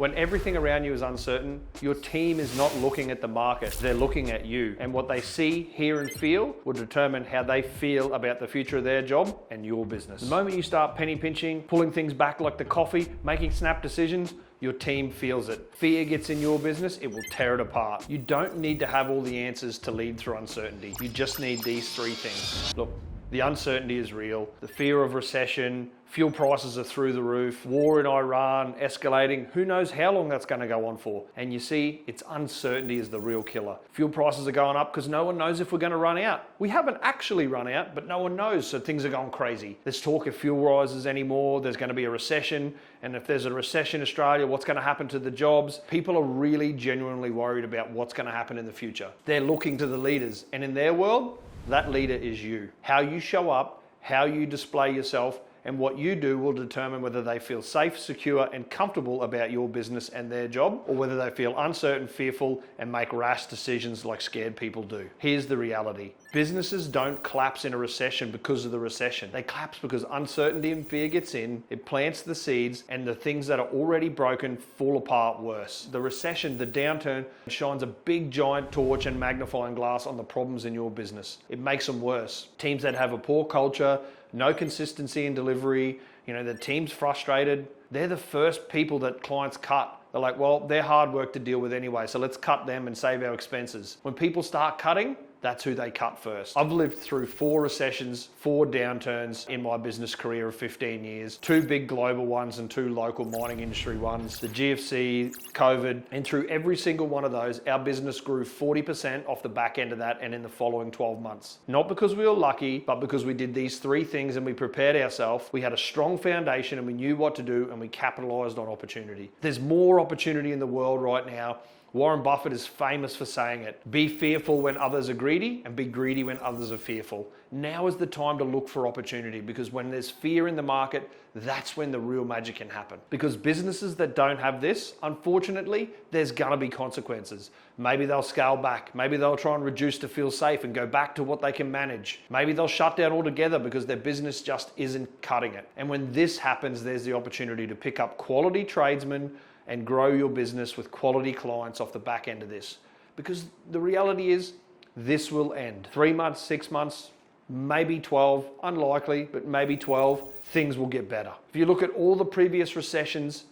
When everything around you is uncertain, your team is not looking at the market, they're looking at you. And what they see, hear, and feel will determine how they feel about the future of their job and your business. The moment you start penny pinching, pulling things back like the coffee, making snap decisions, your team feels it. Fear gets in your business, it will tear it apart. You don't need to have all the answers to lead through uncertainty. You just need these three things. Look, the uncertainty is real. The fear of recession, fuel prices are through the roof, war in Iran escalating, who knows how long that's going to go on for. And you see, it's uncertainty is the real killer. Fuel prices are going up because no one knows if we're going to run out. We haven't actually run out, but no one knows, so things are going crazy. There's talk if fuel rises anymore, there's going to be a recession, and if there's a recession in Australia, what's going to happen to the jobs? People are really genuinely worried about what's going to happen in the future. They're looking to the leaders, and in their world, that leader is you. How you show up, how you display yourself, and what you do will determine whether they feel safe, secure, and comfortable about your business and their job, or whether they feel uncertain, fearful, and make rash decisions like scared people do. Here's the reality. Businesses don't collapse in a recession because of the recession. They collapse because uncertainty and fear gets in, it plants the seeds, and the things that are already broken fall apart worse. The recession, the downturn, shines a big giant torch and magnifying glass on the problems in your business. It makes them worse. Teams that have a poor culture, no consistency in delivery, the team's frustrated, they're the first people that clients cut. They're like, well, they're hard work to deal with anyway, so let's cut them and save our expenses. When people start cutting, that's who they cut first. I've lived through 4 recessions, 4 downturns in my business career of 15 years, 2 big global ones and 2 local mining industry ones, the GFC, COVID, and through every single one of those, our business grew 40% off the back end of that and in the following 12 months. Not because we were lucky, but because we did these 3 things and we prepared ourselves. We had a strong foundation and we knew what to do and we capitalized on opportunity. There's more opportunity in the world right now. Warren Buffett is famous for saying it. Be fearful when others are greedy and be greedy when others are fearful. Now is the time to look for opportunity, because when there's fear in the market, that's when the real magic can happen. Because businesses that don't have this, unfortunately, there's gonna be consequences. Maybe they'll scale back. Maybe they'll try and reduce to feel safe and go back to what they can manage. Maybe they'll shut down altogether because their business just isn't cutting it. And when this happens, there's the opportunity to pick up quality tradesmen and grow your business with quality clients off the back end of this. Because the reality is, this will end. 3 months, 6 months, maybe 12, unlikely, but maybe 12, things will get better. If you look at all the previous recessions,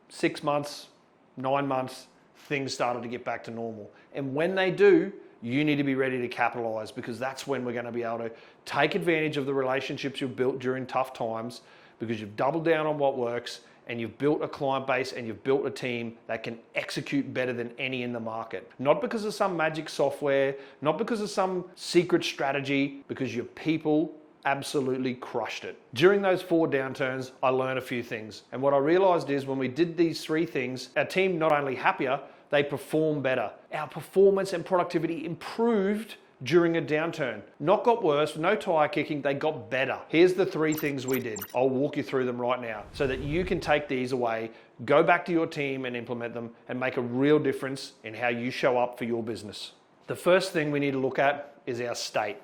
6 months, 9 months, things started to get back to normal. And when they do, you need to be ready to capitalize, because that's when we're going to be able to take advantage of the relationships you've built during tough times, because you've doubled down on what works, and you've built a client base and you've built a team that can execute better than any in the market. Not because of some magic software, not because of some secret strategy, because your people absolutely crushed it. During those 4 downturns, I learned a few things. And what I realized is when we did these 3 things, our team not only happier, they performed better. Our performance and productivity improved during a downturn. Not got worse, no tire kicking, they got better. Here's the 3 things we did. I'll walk you through them right now so that you can take these away, go back to your team and implement them and make a real difference in how you show up for your business. The first thing we need to look at is our state.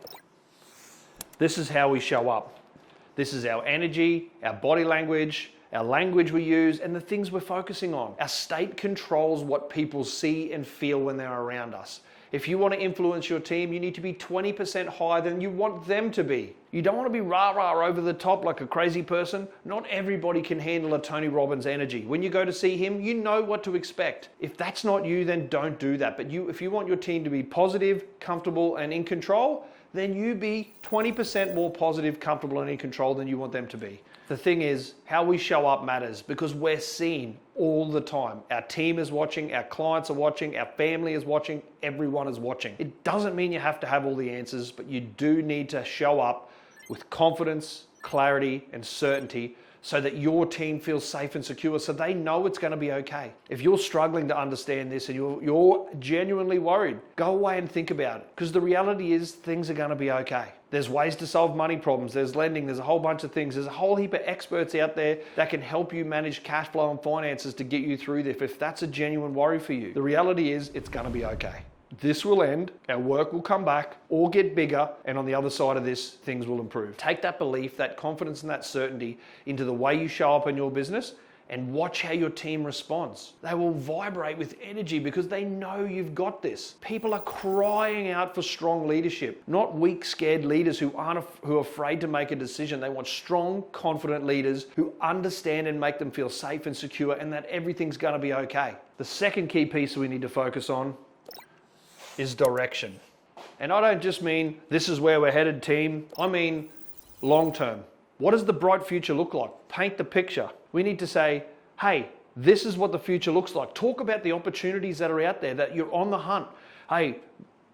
This is how we show up. This is our energy, our body language, our language we use, and the things we're focusing on. Our state controls what people see and feel when they're around us. If you want to influence your team, you need to be 20% higher than you want them to be. You don't want to be rah-rah over the top like a crazy person. Not everybody can handle a Tony Robbins energy. When you go to see him, you know what to expect. If that's not you, then don't do that. But if you want your team to be positive, comfortable, and in control, then you be 20% more positive, comfortable, and in control than you want them to be. The thing is, how we show up matters, because we're seen all the time. Our team is watching, our clients are watching, our family is watching, everyone is watching. It doesn't mean you have to have all the answers, but you do need to show up with confidence, clarity, and certainty so that your team feels safe and secure, so they know it's going to be okay. If you're struggling to understand this and you're genuinely worried, go away and think about it, because the reality is things are going to be okay. There's ways to solve money problems, there's lending, there's a whole bunch of things. There's a whole heap of experts out there that can help you manage cash flow and finances to get you through this if that's a genuine worry for you. The reality is it's going to be okay. This will end, our work will come back or get bigger, and on the other side of this, things will improve. Take that belief, that confidence, and that certainty into the way you show up in your business and watch how your team responds. They will vibrate with energy because they know you've got this. People are crying out for strong leadership, not weak, scared leaders who are afraid to make a decision. They want strong, confident leaders who understand and make them feel safe and secure and that everything's going to be okay. The second key piece we need to focus on is direction. And I don't just mean this is where we're headed, team. I mean long term. What does the bright future look like? Paint the picture. We need to say, hey, this is what the future looks like. Talk about the opportunities that are out there, that you're on the hunt. Hey,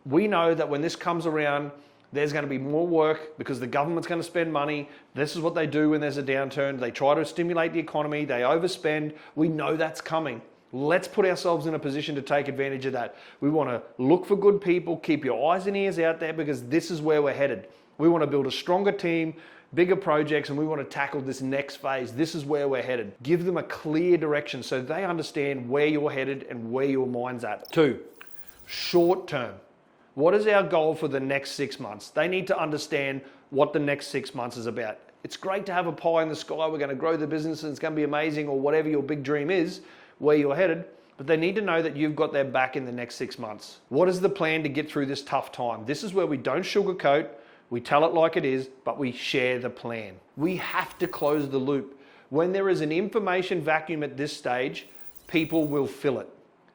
we know that when this comes around, there's going to be more work because the government's going to spend money. This is what they do when there's a downturn. They try to stimulate the economy. They overspend. We know that's coming. Let's put ourselves in a position to take advantage of that. We want to look for good people, keep your eyes and ears out there because this is where we're headed. We want to build a stronger team, bigger projects, and we want to tackle this next phase. This is where we're headed. Give them a clear direction so they understand where you're headed and where your mind's at. 2, short term. What is our goal for the next 6 months? They need to understand what the next 6 months is about. It's great to have a pie in the sky. We're going to grow the business and it's going to be amazing, or whatever your big dream is, where you're headed. But they need to know that you've got their back in the next 6 months. What is the plan to get through this tough time? This is where we don't sugarcoat. We tell it like it is, but we share the plan. We have to close the loop. When there is an information vacuum at this stage, people will fill it.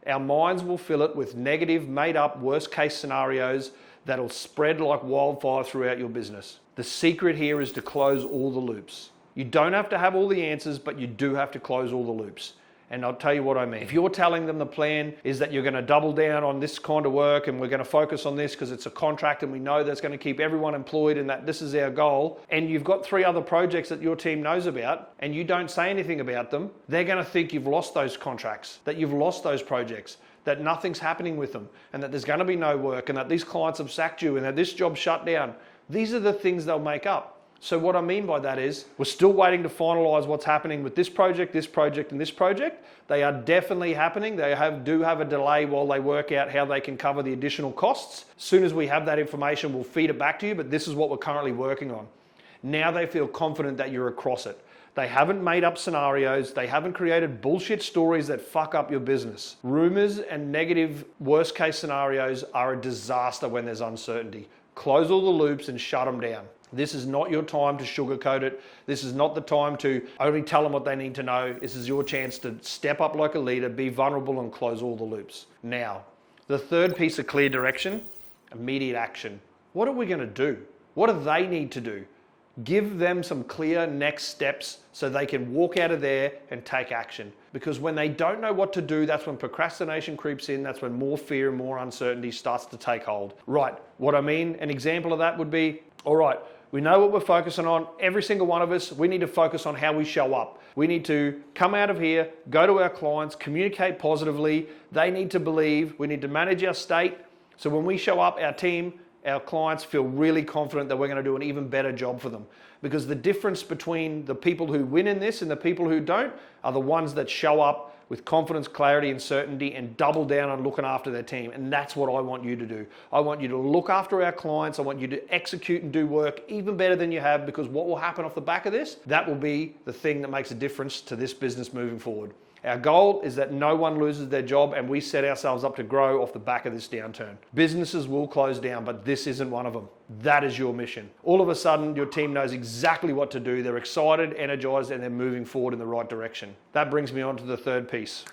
Our minds will fill it with negative, made up, worst case scenarios that'll spread like wildfire throughout your business. The secret here is to close all the loops. You don't have to have all the answers, but you do have to close all the loops. And I'll tell you what I mean. If you're telling them the plan is that you're going to double down on this kind of work and we're going to focus on this because it's a contract and we know that's going to keep everyone employed and that this is our goal, and you've got 3 other projects that your team knows about and you don't say anything about them, they're going to think you've lost those contracts, that you've lost those projects, that nothing's happening with them, and that there's going to be no work, and that these clients have sacked you, and that this job's shut down. These are the things they'll make up. So what I mean by that is we're still waiting to finalize what's happening with this project, and this project. They are definitely happening. They do have a delay while they work out how they can cover the additional costs. As soon as we have that information, we'll feed it back to you, but this is what we're currently working on. Now they feel confident that you're across it. They haven't made up scenarios. They haven't created bullshit stories that fuck up your business. Rumors and negative worst case scenarios are a disaster when there's uncertainty. Close all the loops and shut them down. This is not your time to sugarcoat it. This is not the time to only tell them what they need to know. This is your chance to step up like a leader, be vulnerable, and close all the loops. Now, the third piece of clear direction, immediate action. What are we going to do? What do they need to do? Give them some clear next steps so they can walk out of there and take action. Because when they don't know what to do, that's when procrastination creeps in. That's when more fear and more uncertainty starts to take hold. Right, what I mean, an example of that would be, all right, we know what we're focusing on. Every single one of us, we need to focus on how we show up. We need to come out of here, go to our clients, communicate positively. They need to believe. We need to manage our state. So when we show up, our team, our clients feel really confident that we're going to do an even better job for them. Because the difference between the people who win in this and the people who don't are the ones that show up with confidence, clarity, and certainty and double down on looking after their team. And that's what I want you to do. I want you to look after our clients. I want you to execute and do work even better than you have, because what will happen off the back of this, that will be the thing that makes a difference to this business moving forward. Our goal is that no one loses their job, and we set ourselves up to grow off the back of this downturn. Businesses will close down, but this isn't one of them. That is your mission. All of a sudden, your team knows exactly what to do. They're excited, energized, and they're moving forward in the right direction. That brings me on to the third piece.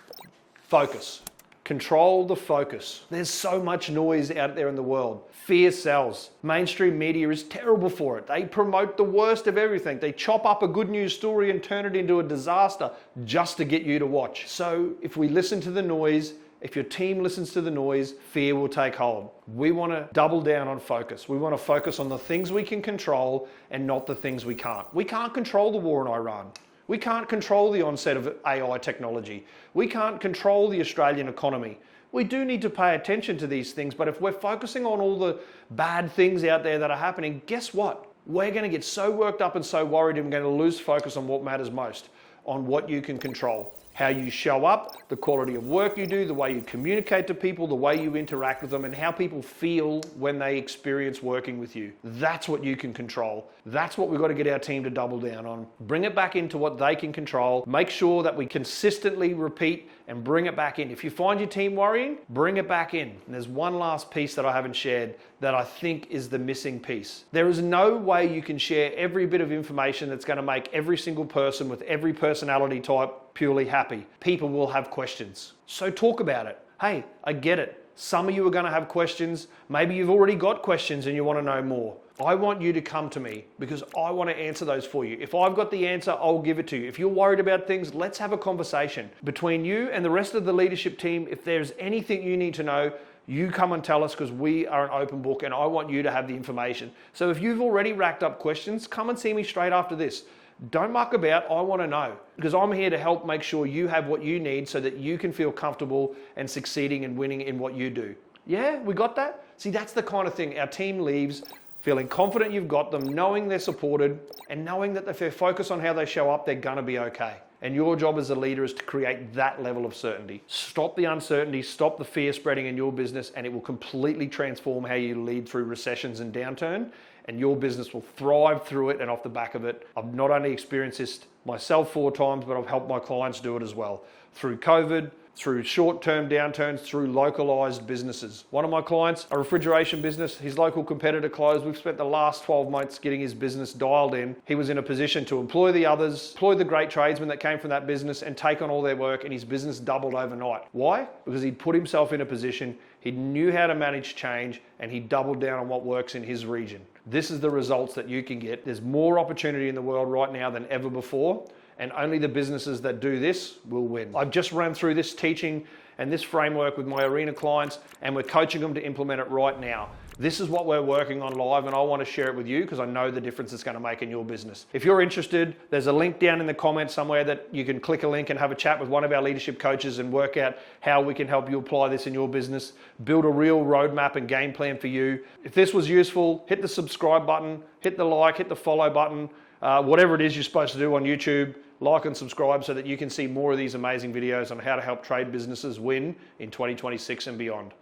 Focus. Control the focus. There's so much noise out there in the world. Fear sells. Mainstream media is terrible for it. They promote the worst of everything. They chop up a good news story and turn it into a disaster just to get you to watch. So if we listen to the noise, if your team listens to the noise, fear will take hold. We want to double down on focus. We want to focus on the things we can control and not the things we can't. We can't control the war in Iran. We can't control the onset of AI technology. We can't control the Australian economy. We do need to pay attention to these things, but if we're focusing on all the bad things out there that are happening, guess what? We're going to get so worked up and so worried, and we're going to lose focus on what matters most, on what you can control. How you show up, the quality of work you do, the way you communicate to people, the way you interact with them, and how people feel when they experience working with you. That's what you can control. That's what we've got to get our team to double down on. Bring it back into what they can control. Make sure that we consistently repeat and bring it back in. If you find your team worrying, bring it back in. And there's one last piece that I haven't shared that I think is the missing piece. There is no way you can share every bit of information that's going to make every single person with every personality type purely happy. People will have questions. So talk about it. Hey, I get it. Some of you are going to have questions. Maybe you've already got questions and you want to know more. I want you to come to me because I want to answer those for you. If I've got the answer, I'll give it to you. If you're worried about things, let's have a conversation. Between you and the rest of the leadership team, if there's anything you need to know, you come and tell us because we are an open book and I want you to have the information. So if you've already racked up questions, come and see me straight after this. Don't muck about, I want to know because I'm here to help make sure you have what you need so that you can feel comfortable and succeeding and winning in what you do. Yeah, we got that? See, that's the kind of thing our team leaves feeling confident you've got them, knowing they're supported and knowing that if they focus on how they show up, they're going to be okay. And your job as a leader is to create that level of certainty. Stop the uncertainty, stop the fear spreading in your business, and it will completely transform how you lead through recessions and downturn. And your business will thrive through it and off the back of it. I've not only experienced this myself 4 times, but I've helped my clients do it as well. Through COVID, through short-term downturns, through localized businesses. One of my clients, a refrigeration business, his local competitor closed. We've spent the last 12 months getting his business dialed in. He was in a position to employ the others, employ the great tradesmen that came from that business and take on all their work, and his business doubled overnight. Why? Because he'd put himself in a position, he knew how to manage change, and he doubled down on what works in his region. This is the results that you can get. There's more opportunity in the world right now than ever before. And only the businesses that do this will win. I've just run through this teaching and this framework with my arena clients, and we're coaching them to implement it right now. This is what we're working on live, and I want to share it with you because I know the difference it's going to make in your business. If you're interested, there's a link down in the comments somewhere that you can click a link and have a chat with one of our leadership coaches and work out how we can help you apply this in your business, build a real roadmap and game plan for you. If this was useful, hit the subscribe button, hit the like, hit the follow button, whatever it is you're supposed to do on YouTube. Like and subscribe so that you can see more of these amazing videos on how to help trade businesses win in 2026 and beyond.